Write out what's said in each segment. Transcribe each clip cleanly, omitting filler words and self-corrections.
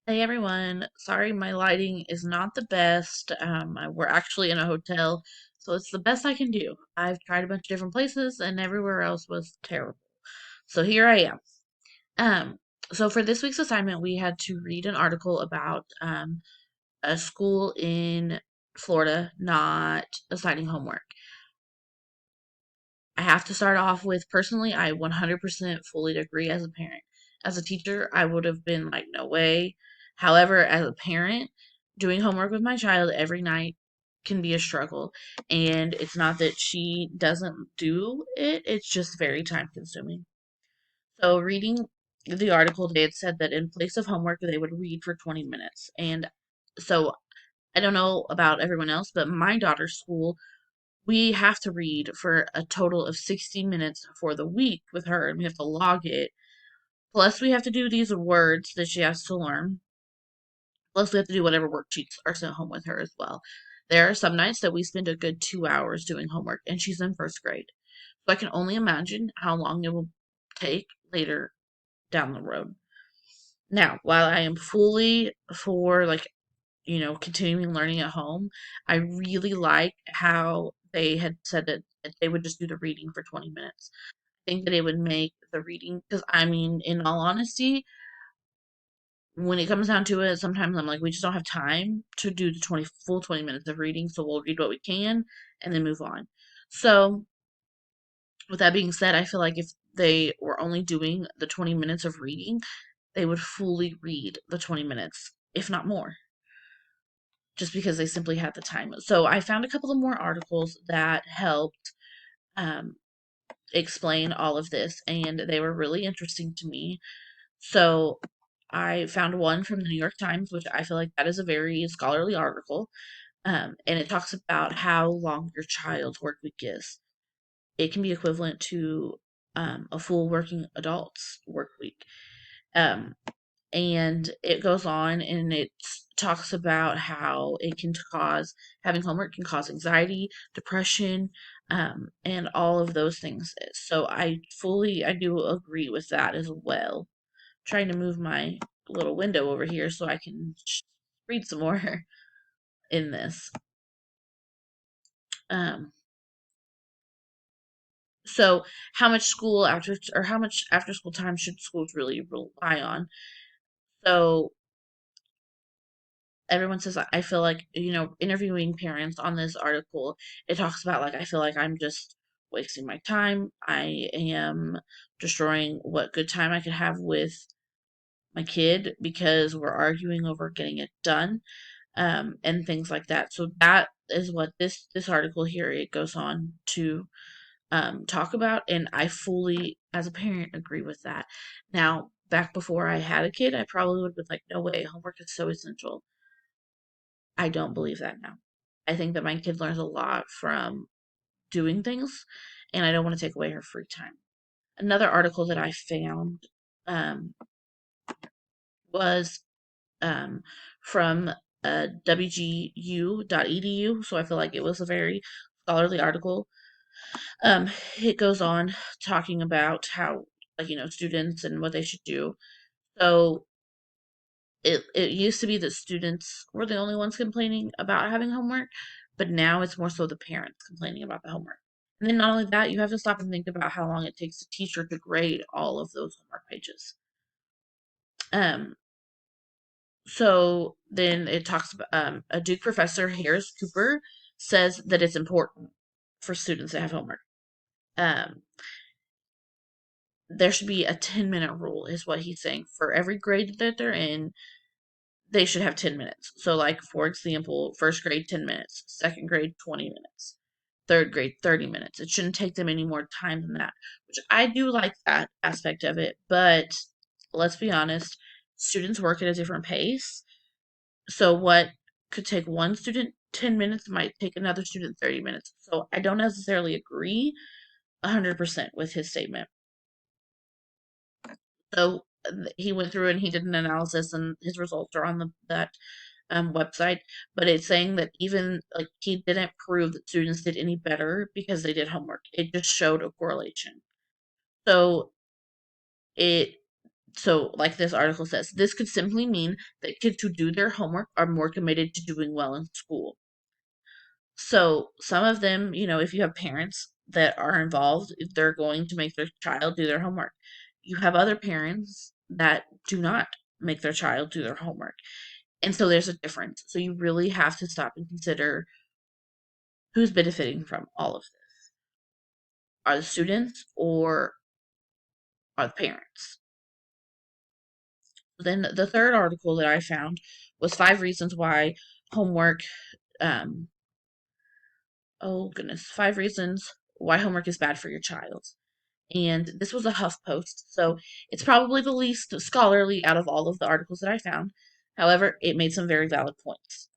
Hey everyone, sorry my lighting is not the best. We're actually in a hotel, so it's the best I can do. I've tried a bunch of different places and everywhere else was terrible. So here I am. Um, so for this week's assignment, we had to read an article about a school in Florida not assigning homework. I have to start off with personally, I 100% fully agree as a parent. As a teacher, I would have been like, no way. However, as a parent, doing homework with my child every night can be a struggle. And it's not that she doesn't do it, it's just very time consuming. So, reading the article, they had said that in place of homework, they would read for 20 minutes. And so, I don't know about everyone else, but my daughter's school we have to read for a total of 60 minutes for the week with her, and we have to log it. Plus, we have to do these words that she has to learn. Plus, we have to do whatever worksheets are sent home with her as well. There are some nights that we spend a good 2 hours doing homework, and she's in first grade. So I can only imagine how long it will take later down the road. Now, while I am fully for continuing learning at home, I really like how they had said that they would just do the reading for 20 minutes. I think that it would make the reading, because I mean, in all honesty, when it comes down to it, sometimes I'm like, we just don't have time to do the full 20 minutes of reading, so we'll read what we can and then move on. So, with that being said, I feel like if they were only doing the 20 minutes of reading, they would fully read the 20 minutes, if not more, just because they simply had the time. So I found a couple of more articles that helped um, explain all of this, and they were really interesting to me. So I found one from the New York Times, which I feel like that is a very scholarly article, and it talks about how long your child's work week is. It can be equivalent to a full working adult's work week. Um, and it goes on and it talks about how it can cause having homework can cause anxiety, depression, and all of those things. So I do agree with that as well. Trying to move my little window over here so I can read some more in this. Um, so how much after school time should schools really rely on? So everyone says I feel like interviewing parents on this article, it talks about like I feel like I'm just wasting my time. I am destroying what good time I could have with my kid because we're arguing over getting it done, and things like that. So that is what this article here it goes on to talk about, and I fully, as a parent, agree with that. Now, back before I had a kid, I probably would have been like, no way, homework is so essential. I don't believe that now. I think that my kid learns a lot from doing things, and I don't want to take away her free time. Another article that I found um, was um, from wgu.edu, so I feel like it was a very scholarly article. It goes on talking about how, students and what they should do. So it used to be that students were the only ones complaining about having homework, but now it's more so the parents complaining about the homework. And then not only that, you have to stop and think about how long it takes a teacher to grade all of those homework pages. Um, so then it talks about a Duke professor, Harris Cooper, says that it's important for students to have homework. Um, there should be a 10-minute rule, is what he's saying. For every grade that they're in, they should have 10 minutes. So, like, for example, first grade, 10 minutes, second grade, 20 minutes, third grade, 30 minutes. It shouldn't take them any more time than that, which I do like that aspect of it. But let's be honest, students work at a different pace. So, what could take one student 10 minutes might take another student 30 minutes. So, I don't necessarily agree 100% with his statement. So, he went through and he did an analysis, and his results are on that website, but it's saying that even like he didn't prove that students did any better because they did homework. It just showed a correlation. So it So, like this article says, this could simply mean that kids who do their homework are more committed to doing well in school. So, some of them, if you have parents that are involved, if they're going to make their child do their homework. You have other parents that do not make their child do their homework. And so there's a difference. So you really have to stop and consider who's benefiting from all of this. Are the students or are the parents? Then the third article that I found was 5 reasons why homework, um, oh goodness, 5 reasons why homework is bad for your child. And this was a HuffPost, so it's probably the least scholarly out of all of the articles that I found. However, it made some very valid points.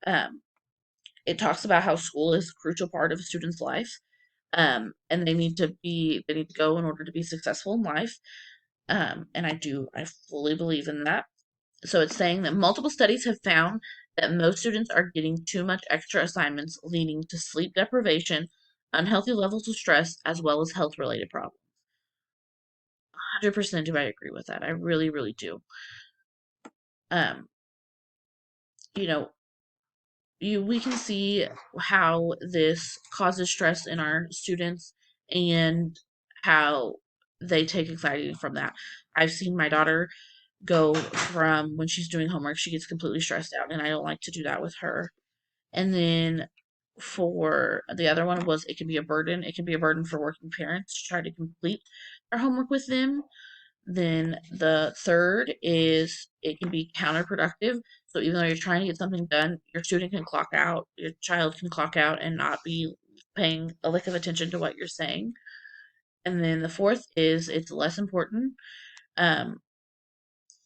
It talks about how school is a crucial part of a student's life, and they need to go in order to be successful in life. And I fully believe in that. So it's saying that multiple studies have found that most students are getting too much extra assignments, leading to sleep deprivation, unhealthy levels of stress, as well as health related problems. 100% do I agree with that. I really, really do. Um, you know, we can see how this causes stress in our students and how they take anxiety from that. I've seen my daughter go from when she's doing homework, she gets completely stressed out, and I don't like to do that with her. And then for the other one was it can be a burden. It can be a burden for working parents to try to complete their homework with them. Then the third is it can be counterproductive. So even though you're trying to get something done, your student can clock out, your child can clock out and not be paying a lick of attention to what you're saying. And then the fourth is Um,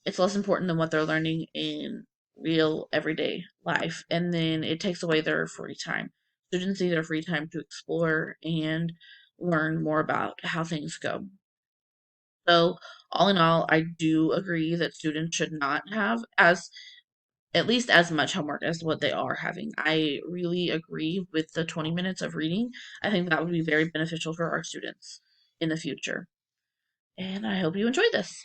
it's less important than what they're learning in real everyday life. And then it takes away their free time. Students need their free time to explore and learn more about how things go. So, all in all, I do agree that students should not have at least as much homework as what they are having. I really agree with the 20 minutes of reading. I think that would be very beneficial for our students in the future. And I hope you enjoyed this.